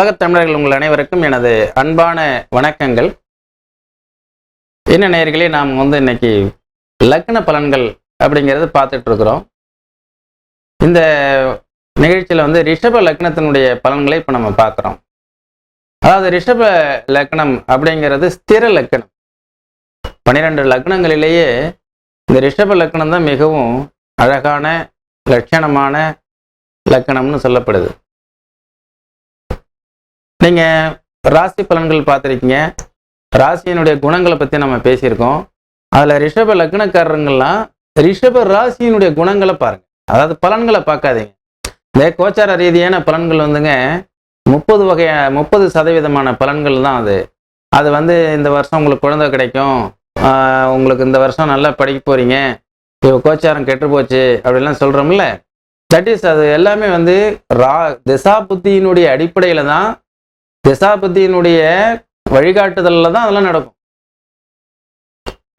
உலகத் தமிழர்கள் உங்கள் அனைவருக்கும் எனது அன்பான வணக்கங்கள். என்ன நேயர்களே, நாம் இன்னைக்கு லக்ன பலன்கள் அப்படிங்கிறது பார்த்துட்டு இருக்கிறோம். இந்த நிகழ்ச்சியில் ரிஷப லக்னத்தினுடைய பலன்களை இப்போ நம்ம பார்க்குறோம். அதாவது ரிஷப லக்னம் அப்படிங்கிறது ஸ்திர லக்னம். 12 லக்னங்களிலேயே இந்த ரிஷப லக்னம் தான் மிகவும் அழகான லட்சணமான லக்னம்னு சொல்லப்படுது. நீங்கள் ராசி பலன்கள் பார்த்துருக்கீங்க, ராசியினுடைய குணங்களை பற்றி நம்ம பேசியிருக்கோம். அதில் ரிஷப லக்னக்காரங்கள்லாம் ரிஷப ராசியினுடைய குணங்களை பாருங்கள், அதாவது பலன்களை பார்க்காதீங்க. இந்த கோச்சார ரீதியான பலன்கள் 30% பலன்கள் தான் அது இந்த வருஷம் உங்களுக்கு குழந்தை கிடைக்கும், உங்களுக்கு இந்த வருஷம் நல்லா படிக்க போகிறீங்க, இப்போ கோச்சாரம் கெட்டு போச்சு அப்படிலாம் சொல்கிறோம்ல. தட் இஸ் அது எல்லாமே திசா புத்தியினுடைய அடிப்படையில் தான், திசாபதியினுடைய வழிகாட்டுதலில் தான் அதெல்லாம் நடக்கும்.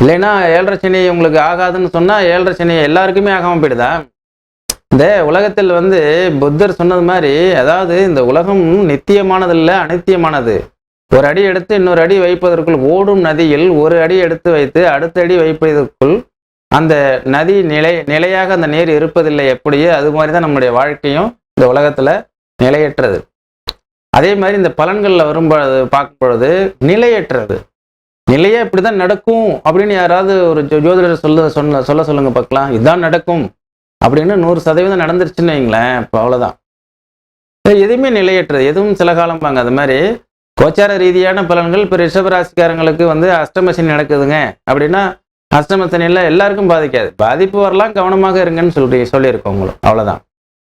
இல்லைன்னா 7.5 சனி உங்களுக்கு ஆகாதுன்னு சொன்னால் 7.5 சனி எல்லாருக்குமே ஆகாமல் போயிடுதா? இந்த உலகத்தில் புத்தர் சொன்னது மாதிரி, அதாவது இந்த உலகம் நித்தியமானது இல்லை, அனித்தியமானது. ஒரு அடி எடுத்து இன்னொரு அடி வைப்பதற்குள், ஓடும் நதியில் ஒரு அடி எடுத்து வைத்து அடுத்த அடி வைப்பதற்குள் அந்த நதி நிலையாக அந்த நீர் இருப்பதில்லை. எப்படியே அது மாதிரி தான் நம்முடைய வாழ்க்கையும் இந்த உலகத்தில் நிலையற்றது. அதே மாதிரி இந்த பலன்களில் வரும்பொழுது பார்க்கும் பொழுது நிலையற்றது. நிலையே இப்படி தான் நடக்கும் அப்படின்னு யாராவது ஒரு ஜோதிடர் சொல்ல சொல்லுங்க பார்க்கலாம். இதுதான் நடக்கும் அப்படின்னு 100% நடந்துருச்சுன்னு வைங்களேன், இப்போ அவ்வளோதான். எதுவுமே நிலையற்றது, எதுவும் சில காலம் பாங்க. அது மாதிரி கோச்சார ரீதியான பலன்கள் இப்போ ரிஷபராசிக்காரங்களுக்கு அஷ்டமசனி நடக்குதுங்க அப்படின்னா, அஷ்டமசனியில் எல்லாருக்கும் பாதிக்காது. பாதிப்பு வரலாம், கவனமாக இருங்கன்னு சொல்லியிருக்கோம் உங்களுக்கு, அவ்வளோதான்.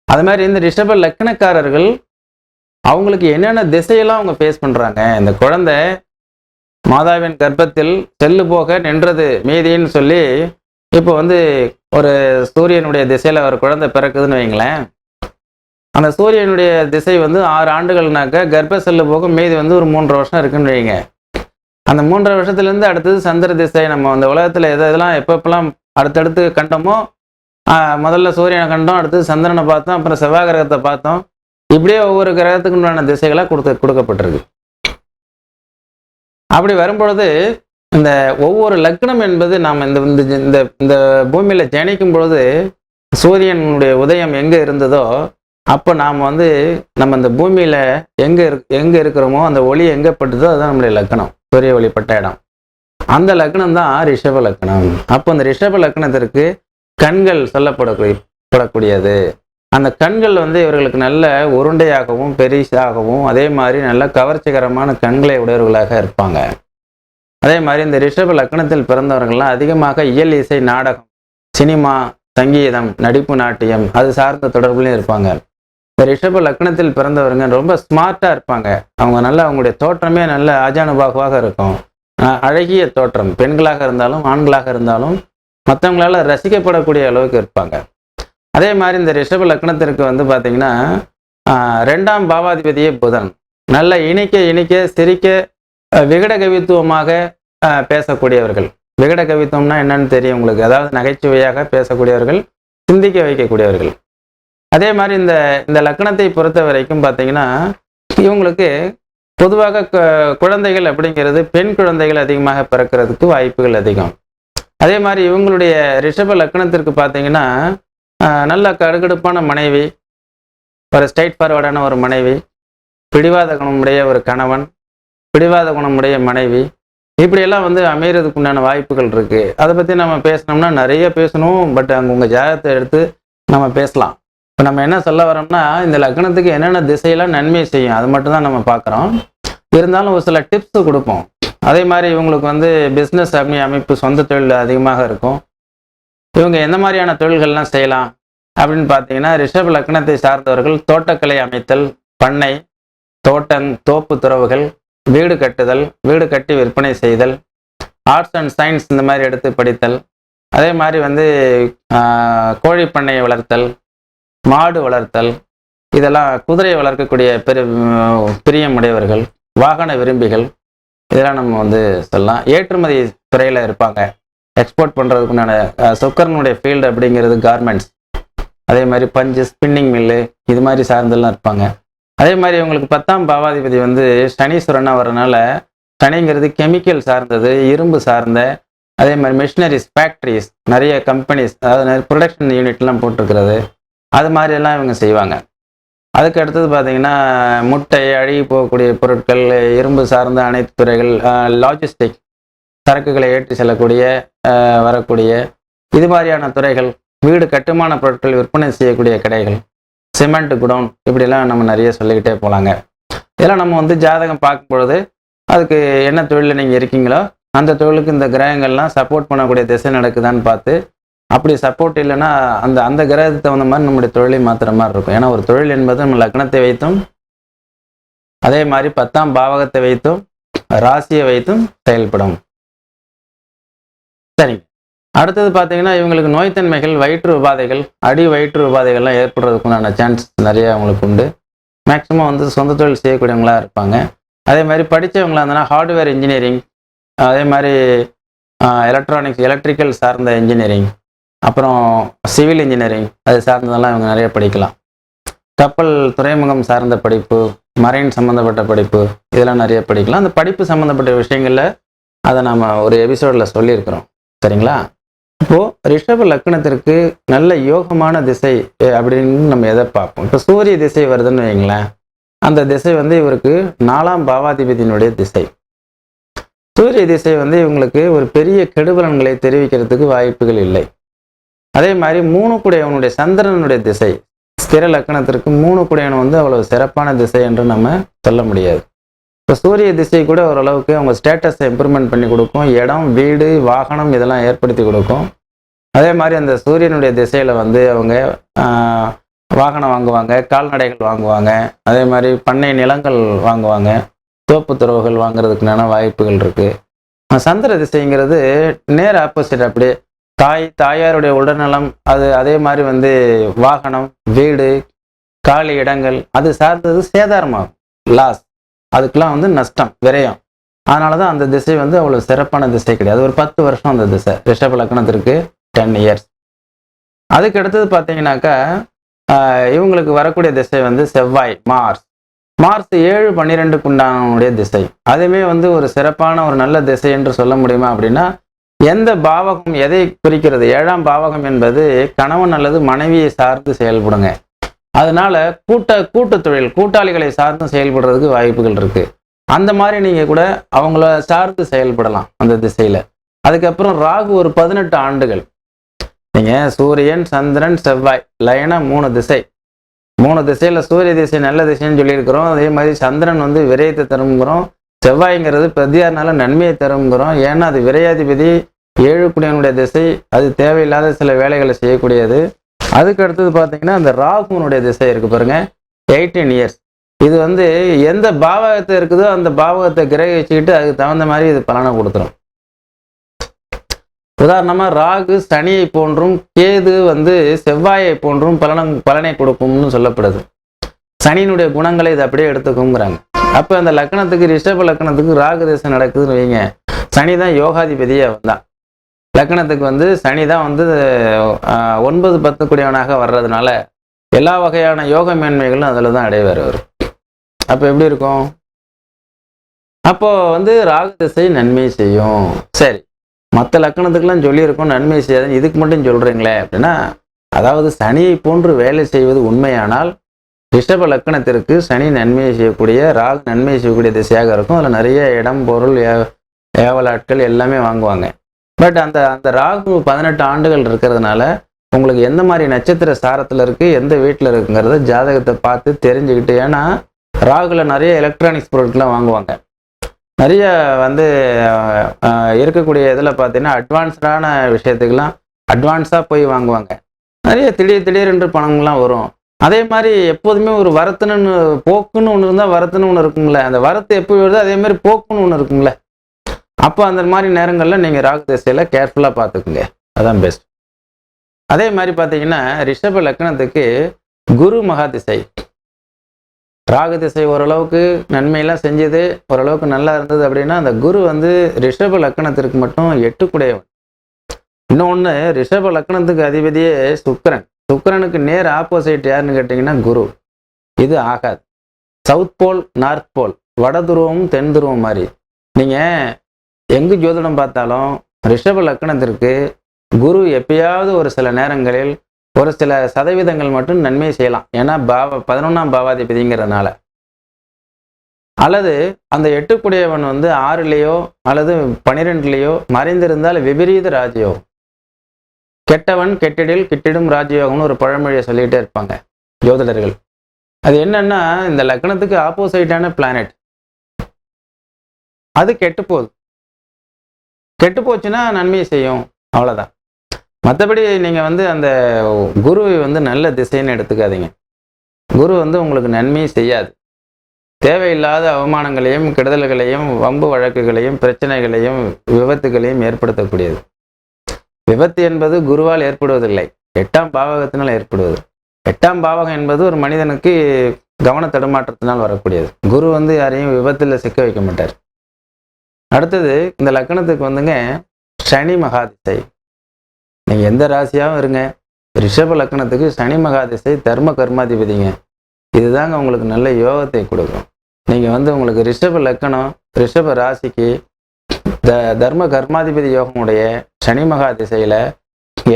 அது மாதிரி இந்த ரிஷப லக்னக்காரர்கள் அவங்களுக்கு என்னென்ன திசையெல்லாம் அவங்க ஃபேஸ் பண்ணுறாங்க. இந்த குழந்தை மாதாவின் கர்ப்பத்தில் செல்லு போக நின்றது மீதின்னு சொல்லி, இப்போ ஒரு சூரியனுடைய திசையில் ஒரு குழந்தை பிறக்குதுன்னு வைங்களேன். அந்த சூரியனுடைய திசை 6 ஆண்டுகள்னாக்க கர்ப்ப செல்லு போக மீதி ஒரு 3 வருஷம் இருக்குன்னு வைங்க. அந்த 3 வருஷத்துலேருந்து அடுத்தது சந்திர திசை. நம்ம அந்த உலகத்தில் எதெல்லாம் எப்பப்பெல்லாம் அடுத்தடுத்து கண்டோமோ, முதல்ல சூரியனை கண்டோம், அடுத்தது சந்திரனை பார்த்தோம், அப்புறம் செவ்வாய் கிரகத்தை பார்த்தோம். இப்படியே ஒவ்வொரு கிரகத்துக்கு உண்டான திசைகளாக கொடுக்கப்பட்டிருக்கு. அப்படி வரும்பொழுது இந்த ஒவ்வொரு லக்னம் என்பது நாம் இந்த பூமியில் ஜனிக்கும் பொழுது சூரியனுடைய உதயம் எங்கே இருந்ததோ அப்போ நாம் நம்ம இந்த பூமியில் எங்கே இருக்கிறோமோ அந்த ஒளி எங்கே பட்டுதோ அதுதான் நம்முடைய லக்னம், சூரிய ஒளிப்பட்ட இடம். அந்த லக்னம் தான் ரிஷப லக்னம். அப்போ அந்த ரிஷப லக்னத்திற்கு கண்கள் சொல்லப்படக்கூடியது. அந்த கண்கள் இவர்களுக்கு நல்ல உருண்டையாகவும் பெரிசாகவும் அதே மாதிரி நல்ல கவர்ச்சிகரமான கண்களை உடையவர்களாக இருப்பாங்க. அதே மாதிரி இந்த ரிஷப லக்னத்தில் பிறந்தவர்கள்லாம் அதிகமாக இயல் இசை, நாடகம், சினிமா, சங்கீதம், நடிப்பு, நாட்டியம் அது சார்ந்த தொடர்புலையும் இருப்பாங்க. இந்த ரிஷப லக்னத்தில் பிறந்தவர்கள் ரொம்ப ஸ்மார்ட்டாக இருப்பாங்க. அவங்க அவங்களுடைய தோற்றமே நல்ல ஆஜானுபாகுவாக இருக்கும். அழகிய தோற்றம், பெண்களாக இருந்தாலும் ஆண்களாக இருந்தாலும் மற்றவங்களால ரசிக்கப்படக்கூடிய அளவுக்கு இருப்பாங்க. அதே மாதிரி இந்த ரிஷப லக்னத்திற்கு பார்த்தீங்கன்னா 2ஆம் பாவாதிபதியே புதன். நல்ல இனிக்க சிரிக்க விகட கவித்துவமாக பேசக்கூடியவர்கள். விகட கவித்துவம்னா என்னன்னு தெரியும் உங்களுக்கு, அதாவது நகைச்சுவையாக பேசக்கூடியவர்கள், சிந்திக்க வைக்கக்கூடியவர்கள். அதே மாதிரி இந்த லக்னத்தை பொறுத்த வரைக்கும் பார்த்தீங்கன்னா இவங்களுக்கு பொதுவாக குழந்தைகள் அப்படிங்கிறது பெண் குழந்தைகள் அதிகமாக பிறக்கிறதுக்கு வாய்ப்புகள் அதிகம். அதே மாதிரி இவங்களுடைய ரிஷப லக்னத்திற்கு பார்த்தீங்கன்னா நல்ல கடுகடுப்பான மனைவி, ஒரு ஸ்ட்ரைட் ஃபார்வர்டான ஒரு மனைவி, பிடிவாத குணமுடைய ஒரு கணவன், பிடிவாத குணமுடைய மனைவி, இப்படியெல்லாம் அமையறதுக்கு உண்டான வாய்ப்புகள் இருக்குது. அதை பற்றி நம்ம பேசினோம்னா நிறைய பேசணும். பட் அங்கே உங்கள் ஜாதகத்தை எடுத்து நம்ம பேசலாம். இப்போ நம்ம என்ன சொல்ல வரோம்னா, இந்த லக்னத்துக்கு என்னென்ன திசையெல்லாம் நன்மை செய்யும் அது மட்டும்தான் நம்ம பார்க்குறோம். இருந்தாலும் ஒரு சில டிப்ஸு கொடுப்போம். அதே மாதிரி இவங்களுக்கு பிஸ்னஸ் அமைப்பு, சொந்த தொழில் அதிகமாக இருக்கும். இவங்க எந்த மாதிரியான தொழில்கள்லாம் செய்யலாம் அப்படின்னு பார்த்தீங்கன்னா, ரிஷப லக்னத்தை சார்ந்தவர்கள் தோட்டக்கலை அமைத்தல், பண்ணை, தோப்பு துறவுகள், வீடு கட்டுதல், வீடு கட்டி விற்பனை செய்தல், ஆர்ட்ஸ் அண்ட் சயின்ஸ் இந்த மாதிரி எடுத்து படித்தல், அதே மாதிரி கோழி பண்ணையை வளர்த்தல், மாடு வளர்த்தல், இதெல்லாம் குதிரை வளர்க்கக்கூடிய பிரியமுடையவர்கள், வாகன விரும்பிகள், இதெல்லாம் நம்ம சொல்லலாம். ஏற்றுமதி துறையில் இருப்பாங்க. எக்ஸ்போர்ட் பண்ணுறதுக்குண்டான சொக்கரனுடைய ஃபீல்டு அப்படிங்கிறது கார்மெண்ட்ஸ். அதே மாதிரி பஞ்சு, ஸ்பின்னிங் மில்லு இது மாதிரி சார்ந்தெல்லாம் இருப்பாங்க. அதே மாதிரி இவங்களுக்கு 10ஆம் பாவாதிபதி வந்து சனீஸ்வரனாக வரனால, சனிங்கிறது கெமிக்கல் சார்ந்தது, இரும்பு சார்ந்த, அதே மாதிரி மிஷினரிஸ், ஃபேக்ட்ரிஸ், நிறைய கம்பெனிஸ், அதாவது நிறைய ப்ரொடக்ஷன் யூனிட்லாம் போட்டிருக்கிறது, அது மாதிரியெல்லாம் இவங்க செய்வாங்க. அதுக்கு அடுத்தது பார்த்தீங்கன்னா, முட்டை, அழுகி போகக்கூடிய பொருட்கள், இரும்பு சார்ந்த அனைத்து துறைகள், லாஜிஸ்டிக், சரக்குகளை ஏற்றி செல்லக்கூடிய, வரக்கூடிய இது மாதிரியான துறைகள், வீடு கட்டுமான பொருட்கள் விற்பனை செய்யக்கூடிய கடைகள், சிமெண்ட் குடோன், இப்படிலாம் நம்ம நிறைய சொல்லிக்கிட்டே போகலாங்க. இதெல்லாம் நம்ம வந்து ஜாதகம் பார்க்கும் பொழுது அதுக்கு என்ன தொழிலில் நீங்கள் இருக்கீங்களோ அந்த தொழிலுக்கு இந்த கிரகங்கள்லாம் சப்போர்ட் பண்ணக்கூடிய திசை நடக்குதான்னு பார்த்து, அப்படி சப்போர்ட் இல்லைன்னா அந்த அந்த கிரகத்துக்கு தகுந்த மாதிரி நம்முடைய தொழிலை மாற்றுற மாதிரி இருக்கும். ஏன்னா ஒரு தொழில் என்பது நம்ம லக்னத்தை வைத்தும், அதே மாதிரி 10ஆம் பாவகத்தை வைத்தும், ராசியை வைத்தும் செயல்படும். சரிங்க. அடுத்தது பார்த்தீங்கன்னா, இவங்களுக்கு நோய்த்தன்மைகள், வயிற்று உபாதைகள், அடி வயிற்று உபாதைகள்லாம் ஏற்படுறதுக்குண்டான சான்ஸ் நிறைய அவங்களுக்கு உண்டு. மேக்ஸிமம் வந்து சொந்த தொழில் செய்யக்கூடியவங்களா இருப்பாங்க. அதே மாதிரி படித்தவங்களா இருந்தனா ஹார்ட்வேர் இன்ஜினியரிங், அதே மாதிரி எலக்ட்ரானிக்ஸ், எலக்ட்ரிக்கல் சார்ந்த இன்ஜினியரிங், அப்புறம் சிவில் இன்ஜினியரிங், அது சார்ந்ததெல்லாம் இவங்க நிறைய படிக்கலாம். கப்பல் துறைமுகம் சார்ந்த படிப்பு, மரைன் சம்மந்தப்பட்ட படிப்பு, இதெல்லாம் நிறைய படிக்கலாம். அந்த படிப்பு சம்மந்தப்பட்ட விஷயங்களில் அதை நம்ம ஒரு எபிசோடில் சொல்லியிருக்கிறோம். சரிங்களா? இப்போது ரிஷப லக்னத்திற்கு நல்ல யோகமான திசை அப்படின்னு நம்ம எதை பார்ப்போம்? இப்போ சூரிய திசை வருதுன்னு வைங்களேன், அந்த திசை வந்து இவருக்கு 4ஆம் பாவாதிபதியினுடைய திசை. சூரிய திசை வந்து இவங்களுக்கு ஒரு பெரிய கெடுபலன்களை தெரிவிக்கிறதுக்கு வாய்ப்புகள் இல்லை. அதே மாதிரி 3 கூடையவனுடைய சந்திரனுடைய திசை, ஸ்திர லக்கணத்திற்கு 3 கூடையவன் வந்து அவ்வளவு சிறப்பான திசை என்று நம்ம சொல்ல முடியாது. இப்போ சூரிய திசை கூட ஓரளவுக்கு அவங்க ஸ்டேட்டஸை இம்ப்ரூவ்மெண்ட் பண்ணி கொடுக்கும், இடம், வீடு, வாகனம் இதெல்லாம் ஏற்படுத்தி கொடுக்கும். அதே மாதிரி அந்த சூரியனுடைய திசையில் வந்து அவங்க வாகனம் வாங்குவாங்க, கால்நடைகள் வாங்குவாங்க, அதே மாதிரி பண்ணை நிலங்கள் வாங்குவாங்க, தோப்பு துறவுகள் வாங்குறதுக்குனான வாய்ப்புகள் இருக்குது. சந்திர திசைங்கிறது நேர் ஆப்போசிட். அப்படியே தாயாருடைய உடல்நலம், அது அதே மாதிரி வந்து வாகனம், வீடு, காலி இடங்கள், அது சார்ந்தது சேதாரமாகும், லாஸ், அதுக்கெல்லாம் வந்து நஷ்டம், விரயம். அதனால தான் அந்த திசை வந்து அவ்வளோ சிறப்பான திசை கிடையாது. ஒரு 10 வருஷம் அந்த திசை, ரிஷப லக்னத்திற்கு 10 இயர்ஸ். அதுக்கு அடுத்தது பார்த்தீங்கன்னாக்கா, இவங்களுக்கு வரக்கூடிய திசை வந்து செவ்வாய், மார்ஸ் 7-12 உண்டானவனுடைய திசை. அதுவே வந்து ஒரு சிறப்பான ஒரு நல்ல திசை என்று சொல்ல முடியுமா அப்படின்னா, எந்த பாவகம் எதை குறிக்கிறது? 7ஆம் பாவகம் என்பது கணவன் அல்லது மனைவியை சார்ந்து செயல்படுங்க. அதனால கூட்டு தொழில், கூட்டாளிகளை சார்ந்து செயல்படுறதுக்கு வாய்ப்புகள் இருக்கு. அந்த மாதிரி நீங்க கூட அவங்கள சார்ந்து செயல்படலாம் அந்த திசையில. அதுக்கப்புறம் ராகு ஒரு 18 ஆண்டுகள். நீங்க சூரியன், சந்திரன், செவ்வாய் லைனா 3 திசை, 3 திசையில சூரிய திசை நல்ல திசைன்னு சொல்லியிருக்கிறோம். அதே மாதிரி சந்திரன் வந்து விரயத்தை தருங்கிறோம், செவ்வாய்ங்கிறது பிரதியாரனால நன்மையை தருங்கிறோம். ஏன்னா அது விரையாதிபதி, 7 கூடியவனுடைய திசை, அது தேவையில்லாத சில வேலைகளை செய்யக்கூடியது. அதுக்கு அடுத்தது பார்த்தீங்கன்னா அந்த ராகுனுடைய திசை இருக்கு பாருங்க, 18 இயர்ஸ். இது வந்து எந்த பாவகத்தை இருக்குதோ அந்த பாவகத்தை கிரகிச்சுக்கிட்டு அதுக்கு தகுந்த மாதிரி இது பலனை கொடுத்துரும். உதாரணமா ராகு சனியை போன்றும், கேது வந்து செவ்வாயை போன்றும் பலனை கொடுக்கும்னு சொல்லப்படுது. சனியினுடைய குணங்களை இதை அப்படியே எடுத்துக்குங்கிறாங்க. அப்போ அந்த லக்னத்துக்கு, ரிஷப லக்னத்துக்கு ராகு திசை நடக்குதுன்னு வைங்க, சனி தான் யோகாதிபதியே வந்தான். லக்னத்துக்கு வந்து சனி தான் வந்து 9-10 கூடியவனாக வர்றதுனால எல்லா வகையான யோக மேன்மைகளும் அதில் தான் அடைவார் அவர். அப்போ எப்படி இருக்கும்? அப்போ வந்து ராகு திசை நன்மை செய்யும். சரி, மற்ற லக்கணத்துக்கெல்லாம் சொல்லியிருக்கோம் நன்மை செய்யாதுன்னு, இதுக்கு மட்டும் சொல்கிறீங்களே அப்படின்னா, அதாவது சனியை போன்று வேலை செய்வது உண்மையானால் ரிஷப லக்கணத்திற்கு சனி நன்மையை செய்யக்கூடிய, ராகு நன்மையை செய்யக்கூடிய திசையாக இருக்கும். அதில் நிறைய இடம், பொருள், ஏவலாட்கள் எல்லாமே வாங்குவாங்க. பட் அந்த ராகு 18 ஆண்டுகள் இருக்கிறதுனால உங்களுக்கு எந்த மாதிரி நட்சத்திர சாரத்தில் இருக்குது, எந்த வீட்டில் இருக்குங்கிறத ஜாதகத்தை பார்த்து தெரிஞ்சுக்கிட்டு, ஏன்னா ராகுல நிறைய எலக்ட்ரானிக்ஸ் பொருட்கள்லாம் வாங்குவாங்க. நிறைய வந்து இருக்கக்கூடிய இதில் பார்த்தீங்கன்னா அட்வான்ஸ்டான விஷயத்துக்கெல்லாம் அட்வான்ஸாக போய் வாங்குவாங்க. நிறைய திடீரென்று பணங்கள்லாம் வரும். அதே மாதிரி எப்போதுமே ஒரு வரத்துன்னு போக்குன்னு ஒன்று இருந்தால் வரத்துன்னு ஒன்று இருக்குங்களே, அந்த வரத்து எப்போ வருதோ அதே மாதிரி போக்குன்னு ஒன்று இருக்குங்களே. அப்போ அந்த மாதிரி நேரங்களில் நீங்கள் ராகு திசையில் கேர்ஃபுல்லாக பார்த்துக்குங்க, அதான் பெஸ்ட். அதே மாதிரி பார்த்தீங்கன்னா ரிஷப லக்னத்துக்கு குரு மகா திசை. ராகு திசை ஓரளவுக்கு நன்மையெல்லாம் செஞ்சது, ஓரளவுக்கு நல்லா இருந்தது அப்படின்னா, அந்த குரு வந்து ரிஷப லக்னத்திற்கு மட்டும் 8 கூடையவன். இன்னொன்று, ரிஷப லக்னத்துக்கு அதிபதியே சுக்கிரன். சுக்கிரனுக்கு நேர் ஆப்போசிட் யாருன்னு கேட்டிங்கன்னா குரு. இது ஆகாது. சவுத் போல் நார்த் போல், வட துருவமும் தென் துருவம் மாதிரி. நீங்கள் எங்கு ஜோதிடம் பார்த்தாலும் ரிஷப லக்னத்திற்கு குரு எப்பயாவது ஒரு சில நேரங்களில் ஒரு சில சதவீதங்கள் மட்டும் நன்மை செய்யலாம். ஏன்னா 11ஆம் பாவாதிபதிங்கிறதுனால. அல்லது அந்த 8 வந்து 6லேயோ அல்லது 12லேயோ மறைந்திருந்தால் விபரீத ராஜயோகம். கெட்டவன் கெட்டிடில் கிட்டிடும் ராஜயோகம்னு ஒரு பழமொழியை சொல்லிகிட்டே இருப்பாங்க ஜோதிடர்கள். அது என்னன்னா, இந்த லக்னத்துக்கு ஆப்போசிட்டான பிளானட் அது கெட்டு போகுது. கெட்டு போச்சுன்னா நன்மையை செய்யும், அவ்வளோதான். மற்றபடி நீங்கள் வந்து அந்த குருவை வந்து நல்ல திசைன்னு எடுத்துக்காதீங்க. குரு வந்து உங்களுக்கு நன்மையை செய்யாது. தேவையில்லாத அவமானங்களையும் கெடுதல்களையும் வம்பு வழக்குகளையும் பிரச்சனைகளையும் விபத்துகளையும் ஏற்படுத்தக்கூடியது. விபத்து என்பது குருவால் ஏற்படுவதில்லை, 8ஆம் பாவகத்தினால் ஏற்படுவது. 8ஆம் பாவகம் என்பது ஒரு மனிதனுக்கு கவன தடுமாற்றத்தினால் வரக்கூடியது. குரு வந்து யாரையும் விபத்தில் சிக்க வைக்க மாட்டார். அடுத்தது இந்த லக்னத்துக்கு வந்துங்க சனி மகாதிசை. நீங்கள் எந்த ராசியாகவும் இருங்க, ரிஷப லக்னத்துக்கு சனி மகாதிசை தர்ம கர்மாதிபதிங்க. இதுதாங்க உங்களுக்கு நல்ல யோகத்தை கொடுக்கும். நீங்கள் வந்து உங்களுக்கு ரிஷப லக்னம் ரிஷப ராசிக்கு தர்ம கர்மாதிபதி யோகமுடைய சனி மகாதிசையில்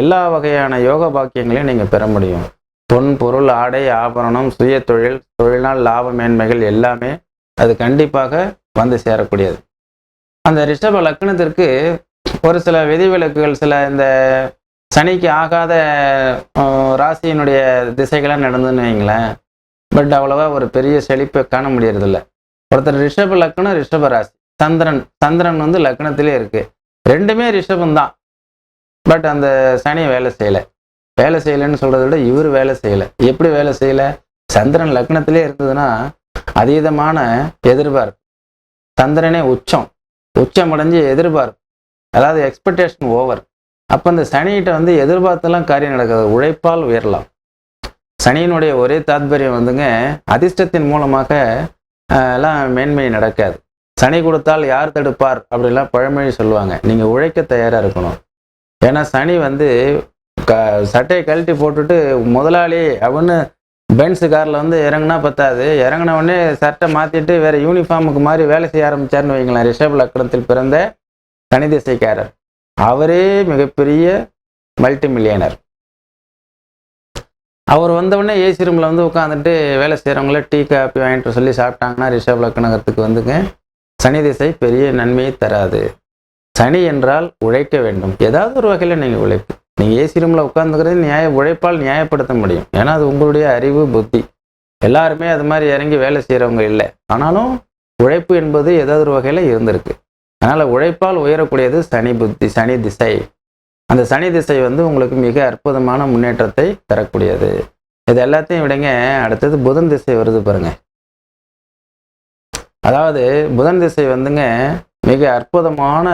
எல்லா வகையான யோக பாக்கியங்களையும் நீங்கள் பெற முடியும். பொன் பொருள் ஆடை ஆபரணம் சுய தொழில் தொழில்நாள் லாப மேன்மைகள் எல்லாமே அது கண்டிப்பாக வந்து சேரக்கூடியது. அந்த ரிஷப லக்னத்திற்கு ஒரு சில விதிவிலக்குகள், சில இந்த சனிக்கு ஆகாத ராசியினுடைய திசைகளாக நடந்துன்னு வைங்களேன். பட் அவ்வளோவா ஒரு பெரிய செழிப்பை காண முடியறதில்ல. ஒருத்தர் ரிஷப லக்னம் ரிஷப ராசி, சந்திரன் வந்து லக்னத்திலே இருக்கு, ரெண்டுமே ரிஷபந்தான். பட் அந்த சனி வேலை செய்யலைன்னு சொல்றதை விட இவர் வேலை செய்யலை. எப்படி வேலை செய்யலை? சந்திரன் லக்னத்திலே இருந்ததுன்னா அதீதமான எதிர்பார்ப்பு. சந்திரனே உச்சம் அடைஞ்சு எதிர்பார்ப்பு, அதாவது எக்ஸ்பெக்டேஷன் ஓவர். அப்போ அந்த சனிகிட்ட வந்து எதிர்பார்த்தெல்லாம் காரியம் நடக்காது, உழைப்பால் உயரலாம். சனியினுடைய ஒரே தாத்பரியம் வந்துங்க அதிர்ஷ்டத்தின் மூலமாக எல்லாம் மேன்மை நடக்காது. சனி கொடுத்தால் யார் தடுப்பார் அப்படிலாம் பழமொழி சொல்லுவாங்க. நீங்கள் உழைக்க தயாராக இருக்கணும். ஏன்னா சனி வந்து சட்டையை கழட்டி போட்டுட்டு முதலாளி அப்படின்னு பென்ஸ் காரில் வந்து இறங்குனா பத்தாது, இறங்கின உடனே சட்டை மாற்றிட்டு வேறு யூனிஃபார்முக்கு மாதிரி வேலை செய்ய ஆரம்பித்தார்னு வைங்களேன். ரிஷப லக்னத்தில் பிறந்த சனி திசைக்காரர், அவரே மிகப்பெரிய மல்டி மில்லியனர். அவர் வந்தவுடனே ஏசி ரூமில் வந்து உட்காந்துட்டு வேலை செய்கிறவங்கள டீ காப்பி வாங்கிட்டு சொல்லி சாப்பிட்டாங்கன்னா ரிஷப லக்னத்துக்கு வந்துங்க சனி திசை பெரிய நன்மையை தராது. சனி என்றால் உழைக்க வேண்டும். ஏதாவது ஒரு வகையில் நீங்கள் உழைப்பு. நீங்கள் ஏசி ரூமில் உட்காந்துக்கிறது உழைப்பால் நியாயப்படுத்த முடியும். ஏன்னா அது உங்களுடைய அறிவு புத்தி. எல்லாருமே அது மாதிரி இறங்கி வேலை செய்கிறவங்க இல்லை. ஆனாலும் உழைப்பு என்பது ஏதாவது ஒரு வகையில் இருந்திருக்கு. அதனால் உழைப்பால் உயரக்கூடியது சனி திசை. அந்த சனி திசை வந்து உங்களுக்கு மிக அற்புதமான முன்னேற்றத்தை தரக்கூடியது. இது எல்லாத்தையும் விடுங்க, அடுத்தது புதன் திசை வருது பாருங்க. அதாவது புதன் திசை வந்துங்க மிக அற்புதமான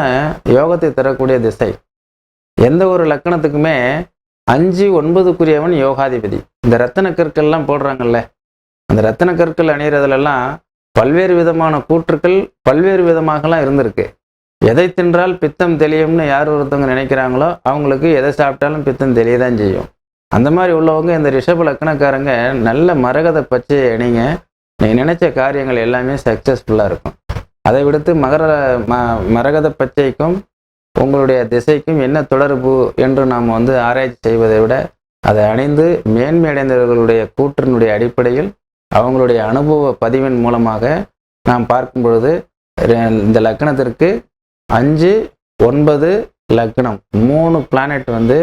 யோகத்தை தரக்கூடிய திசை. எந்த ஒரு லக்கணத்துக்குமே 5, 9 யோகாதிபதி. இந்த ரத்தின கற்கள்லாம் போடுறாங்கல்ல, அந்த ரத்தின கற்கள் அணிகிறதுலெல்லாம் பல்வேறு விதமான கூற்றுக்கள் பல்வேறு விதமாகலாம் இருந்திருக்கு. எதை தின்றால் பித்தம் தெளியும்னு யார் ஒருத்தவங்க நினைக்கிறாங்களோ அவங்களுக்கு எதை சாப்பிட்டாலும் பித்தம் தெளியதான் செய்யும். அந்த மாதிரி உள்ளவங்க இந்த ரிஷப லக்னக்காரங்க நல்ல மரகத பச்சையை அணிங்க, நீங்கள் நினைச்ச காரியங்கள் எல்லாமே சக்ஸஸ்ஃபுல்லாக இருக்கும். அதை விடுத்து மரகத பச்சைக்கும் உங்களுடைய திசைக்கும் என்ன தொடர்பு என்று நாம் வந்து ஆராய்ச்சி செய்வதை விட அதை அணிந்து மேன்மை அடைந்தவர்களுடைய கூற்றினுடைய அடிப்படையில் அவங்களுடைய அனுபவ பதிவின் மூலமாக நாம் பார்க்கும் பொழுது இந்த லக்னத்திற்கு 5, 9 லக்னம் 3 பிளானட் வந்து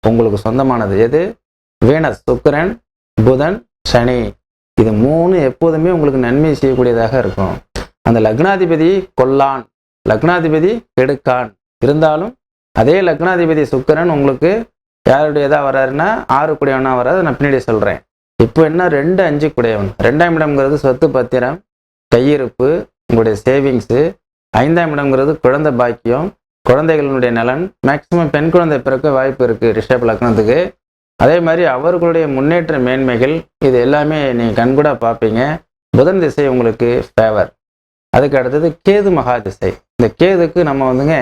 உங்களுக்கு சொந்தமானது. எது? வீனஸ், சுக்கிரன், புதன், சனி. இது 3 எப்போதுமே உங்களுக்கு நன்மை செய்யக்கூடியதாக இருக்கும். அந்த லக்னாதிபதி கொல்லான், லக்னாதிபதி கெடுக்கான். இருந்தாலும் அதே லக்னாதிபதி சுக்கிரன் உங்களுக்கு யாருடையதாக வர்றாருன்னா 6 குடையவனா வர்றாரு. நான் பின்னாடி சொல்கிறேன். இப்போ என்ன 2, 5 குடையவன். 2ஆம் இடம்ங்கிறது சொத்து பத்திரம், கையிருப்பு, உங்களுடைய சேவிங்ஸு. 5ஆம் இடம்ங்கிறது குழந்தை பாக்கியம், குழந்தைகளினுடைய நலன். மேக்சிமம் பெண் குழந்தை பிறக்க வாய்ப்பு இருக்குது ரிஷப லக்னத்துக்கு. அதே மாதிரி அவர்களுடைய முன்னேற்ற மேன்மைகள் இது எல்லாமே நீங்கள் கண்கூட பார்ப்பீங்க. புதன் திசை உங்களுக்கு ஃபேவர். அதுக்கு அடுத்தது கேது மகா திசை. இந்த கேதுக்கு நம்ம வந்துங்க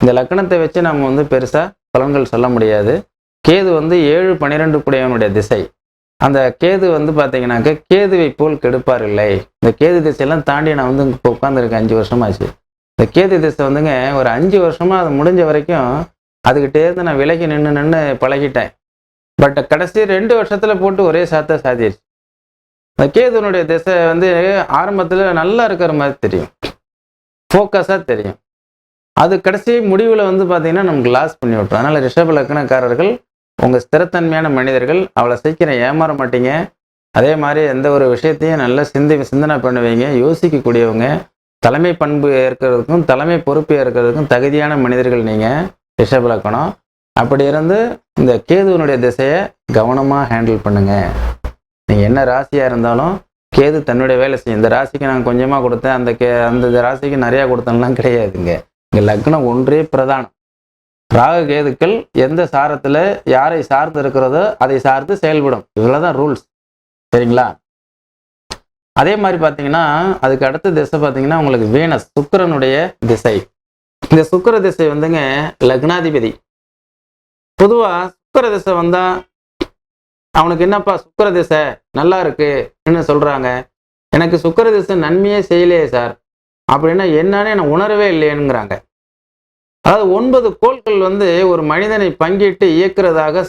இந்த லக்னத்தை வச்சு நம்ம வந்து பெருசாக பலன்கள் சொல்ல முடியாது. கேது வந்து 7, 12 குடையவனுடைய திசை. அந்த கேது வந்து பார்த்தீங்கன்னாக்க கேதுவை போல் கெடுப்பார் இல்லை. இந்த கேது திசையெல்லாம் தாண்டி நான் வந்து இப்போ உட்காந்துருக்கேன் 5 வருஷமாச்சு. இந்த கேது திசை வந்துங்க ஒரு 5 வருஷமா அது முடிஞ்ச வரைக்கும் அதுக்கிட்டே இருந்து நான் விலகி நின்று பழகிட்டேன். பட் கடைசி 2 வருஷத்துல போட்டு ஒரே சாத்திடுச்சு. இந்த கேதுனுடைய திசை வந்து ஆரம்பத்தில் நல்லா இருக்கிற மாதிரி தெரியும், ஃபோக்கஸாக தெரியும். அது கடைசி முடிவில் வந்து பார்த்தீங்கன்னா நமக்கு லாஸ் பண்ணி விட்டுரும். அதனால் ரிஷப லக்னக்காரர்கள் உங்கள் ஸ்திரத்தன்மையான மனிதர்கள், அவ்வளோ சீக்கிரம் ஏமாற மாட்டீங்க. அதே மாதிரி எந்த ஒரு விஷயத்தையும் நல்லா சிந்தனை பண்ணுவீங்க, யோசிக்கக்கூடியவங்க, தலைமை பண்பு ஏற்கிறதுக்கும் தலைமை பொறுப்பு ஏற்கிறதுக்கும் தகுதியான மனிதர்கள் நீங்கள் ரிஷப லக்னம். அப்படி இருந்து இந்த கேதுவனுடைய திசையை கவனமாக ஹேண்டில் பண்ணுங்க. நீங்கள் என்ன ராசியாக இருந்தாலும் கேது தன்னுடைய வேலை செய்யும். இந்த ராசிக்கு நான் கொஞ்சமாக கொடுத்தேன், அந்த ராசிக்கு நிறையா கொடுத்தேன்லாம் கிடையாதுங்க. இங்கே லக்னம் ஒன்றே பிரதானம். ராகு கேதுக்கள் எந்த சாரத்தில் யாரை சார்ந்து இருக்கிறதோ அதை சார்ந்து செயல்படும். இவ்வளோதான் ரூல்ஸ், சரிங்களா? அதே மாதிரி பார்த்தீங்கன்னா அதுக்கு அடுத்த திசை பார்த்தீங்கன்னா உங்களுக்கு வீனஸ், சுக்கிரனுடைய திசை. இந்த சுக்கிர திசை வந்துங்க லக்னாதிபதி. பொதுவாக சுக்கிர திசை வந்தால் அவனுக்கு என்னப்பா சுக்கிர திசை நல்லா இருக்கு என்ன சொல்கிறாங்க, எனக்கு சுக்கிர திசை நன்மையே செய்யலையே சார் அப்படின்னா என்னன்னு எனக்கு உணரவே இல்லையேங்கிறாங்க. அதாவது 9 கோள்கள் வந்து ஒரு மனிதனை பங்கிட்டு இயக்குறதாக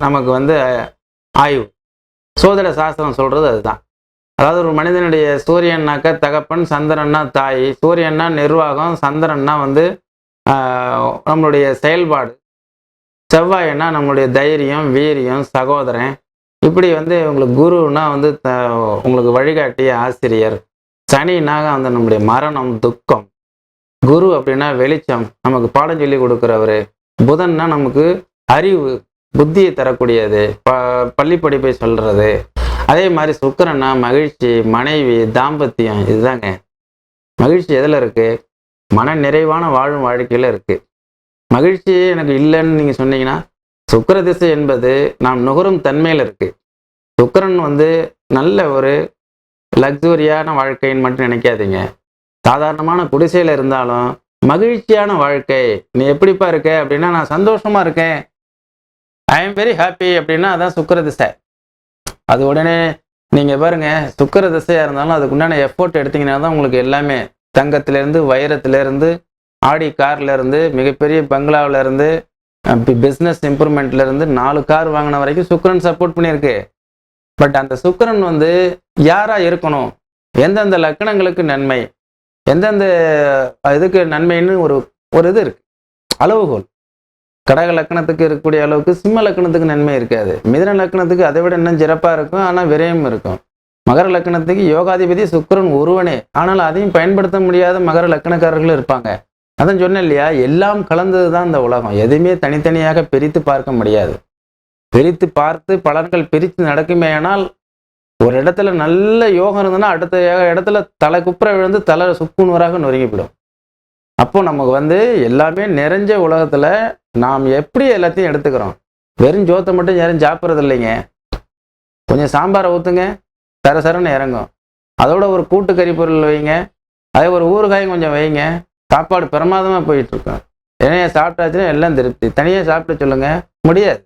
நமக்கு வந்து ஆய்வு சோதர சாஸ்திரம் சொல்கிறது அதுதான். அதாவது ஒரு மனிதனுடைய சூரியன்னாக்க தகப்பன், சந்திரன்னா தாய், சூரியன்னா நிர்வாகம், சந்திரன்னா வந்து நம்மளுடைய செயல்பாடு, செவ்வாய்னா நம்மளுடைய தைரியம், வீரியம், சகோதரன், இப்படி வந்து உங்களுக்கு குருன்னா வந்து உங்களுக்கு வழிகாட்டிய ஆசிரியர், சனினாக வந்து நம்முடைய மரணம், துக்கம், குரு அப்படின்னா வெளிச்சம், நமக்கு பாடம் சொல்லி கொடுக்குறவர், புதன்னா நமக்கு அறிவு, புத்தியை தரக்கூடியது, பள்ளி படிப்பை சொல்றது. அதே மாதிரி சுக்கிரன்னா மகிழ்ச்சி, மனைவி, தாம்பத்தியம். இதுதாங்க மகிழ்ச்சி. எதில் இருக்கு? மன நிறைவான வாழும் வாழ்க்கையில் இருக்கு. மகிழ்ச்சி எனக்கு இல்லைன்னு நீங்கள் சொன்னீங்கன்னா சுக்கிர திசை என்பது நாம் நுகரும் தன்மையில் இருக்கு. சுக்கிரன் வந்து நல்ல ஒரு லக்ஸூரியான வாழ்க்கைன்னு மட்டும் நினைக்காதீங்க. சாதாரணமான குடிசையில் இருந்தாலும் மகிழ்ச்சியான வாழ்க்கை. நீ எப்படிப்பா இருக்க அப்படின்னா நான் சந்தோஷமா இருக்கேன், ஐ எம் வெரி ஹாப்பி அப்படின்னா அதான் சுக்கிர திசை. அது உடனே நீங்கள் பாருங்க, சுக்கிர திசையாக இருந்தாலும் அதுக்குண்டான எஃபோர்ட் எடுத்தீங்கன்னா தான் உங்களுக்கு எல்லாமே, தங்கத்திலேருந்து வைரத்திலேருந்து ஆடி கார்லேருந்து மிகப்பெரிய பங்களாவிலேருந்து பிஸ்னஸ் இம்ப்ரூவ்மெண்ட்லேருந்து 4 கார் வாங்கின வரைக்கும் சுக்கிரன் சப்போர்ட் பண்ணியிருக்கு. பட் அந்த சுக்கிரன் வந்து யாராக இருக்கணும், எந்தெந்த லக்கணங்களுக்கு நன்மை, எந்தெந்த இதுக்கு நன்மைன்னு ஒரு இது இருக்கு, அளவுகோல். கடக லக்கணத்துக்கு இருக்கக்கூடிய அளவுக்கு சிம்ம லக்கணத்துக்கு நன்மை இருக்காது. மிதுன லக்கணத்துக்கு அதை விட இன்னும் சிறப்பாக இருக்கும், ஆனால் விரயம் இருக்கும். மகர லக்கணத்துக்கு யோகாதிபதி சுக்கிரன் ஒருவனே, ஆனால் அதையும் பயன்படுத்த முடியாத மகர லக்கணக்காரர்களும் இருப்பாங்க. அதான் சொன்னேன் இல்லையா, எல்லாம் கலந்தது தான் இந்த உலகம். எதையுமே தனித்தனியாக பிரித்து பார்க்க முடியாது. பிரித்து பார்த்து பலன்கள் பிரித்து நடக்குமே. ஆனால் ஒரு இடத்துல நல்ல யோகம் இருந்ததுன்னா அடுத்த இடத்துல தலை குப்புற விழுந்து தலை சுக்குநூறாக நொறுங்கிவிடும். அப்போ நமக்கு வந்து எல்லாமே நிறைஞ்ச உலகத்துல நாம் எப்படி எல்லாத்தையும் எடுத்துக்கிறோம். வெறும் ஜோத்தை மட்டும் யாரும் சாப்பிட்றது இல்லைங்க. கொஞ்சம் சாம்பாரை ஊற்றுங்க, சரசரன்னு இறங்கும். அதோட ஒரு கூட்டு கறி பொருள் வைங்க, அதே ஒரு ஊறுகாயும் கொஞ்சம் வைங்க, சாப்பாடு பிரமாதமாக போயிட்டு இருக்கோம். தனியாக சாப்பிட்டாச்சுன்னா எல்லாம் திருப்தி. தனியாக சாப்பிட்டு சொல்லுங்க, முடியாது.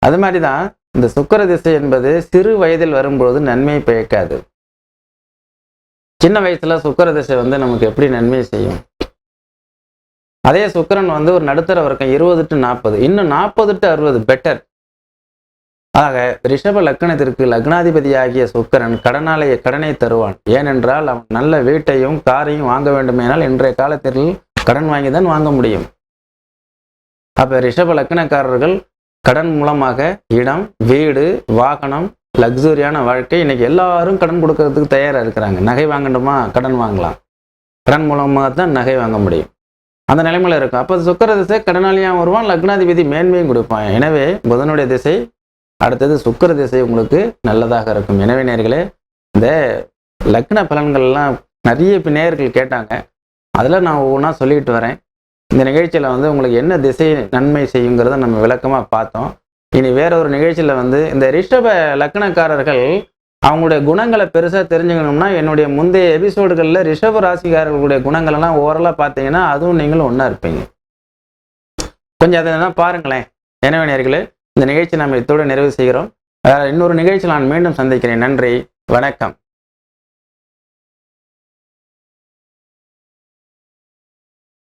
அது மாதிரி தான் இந்த சுக்கிர திசை என்பது சிறு வயதில் வரும்பொழுது நன்மையை பயக்காது. சின்ன வயசுல சுக்கிர திசை வந்து நமக்கு எப்படி நன்மை செய்யும். அதே சுக்கிரன் வந்து ஒரு நடுத்தர வர்க்கம் 20 to 40, இன்னும் 40 to 60 பெட்டர். ஆக ரிஷப லக்னத்திற்கு லக்னாதிபதியாகிய சுக்கிரன் கடனை தருவான். ஏனென்றால் அவன் நல்ல வீட்டையும் காரையும் வாங்க வேண்டுமேனால் இன்றைய காலத்தில் கடன் வாங்கி தான் வாங்க முடியும். அப்ப ரிஷப லக்னக்காரர்கள் கடன் மூலமாக இடம், வீடு, வாகனம், லக்ஸூரியான வாழ்க்கை, இன்னைக்கு எல்லாரும் கடன் கொடுக்கறதுக்கு தயாராக இருக்கிறாங்க. நகை வாங்கணுமா, கடன் வாங்கலாம். கடன் மூலமாக தான் நகை வாங்க முடியும். அந்த நிலைமையில இருக்கும். அப்போ சுக்கிர திசை கடனாளியாக வருவான், லக்னாதிபதி மேன்மையும் கொடுப்பான். எனவே புதனுடைய திசை, அடுத்தது சுக்கிர திசை உங்களுக்கு நல்லதாக இருக்கும். எனவே நேயர்களே, இந்த லக்ன பலன்கள்லாம் நிறைய நேயர்கள் கேட்டாங்க. அதில் நான் ஒவ்வொன்றா சொல்லிட்டு வரேன். இந்த நிகழ்ச்சியில் வந்து உங்களுக்கு என்ன திசை நன்மை செய்யுங்கிறத நம்ம விளக்கமாக பார்த்தோம். இனி வேற ஒரு நிகழ்ச்சியில் வந்து இந்த ரிஷப லக்னக்காரர்கள் அவங்களுடைய குணங்களை பெருசாக தெரிஞ்சுக்கணும்னா என்னுடைய முந்தைய எபிசோடுகளில் ரிஷப ராசிக்காரர்களுடைய குணங்களெல்லாம் ஓவரலாக பார்த்தீங்கன்னா அதுவும் நீங்களும் ஒன்றா இருப்பீங்க. கொஞ்சம் அதை பாருங்களேன். எனவே நேயர்களே, இந்த நிகழ்ச்சி நம்ம இதோடு நிறைவு செய்கிறோம். இன்னொரு நிகழ்ச்சியில் நான் மீண்டும் சந்திக்கிறேன். நன்றி, வணக்கம்.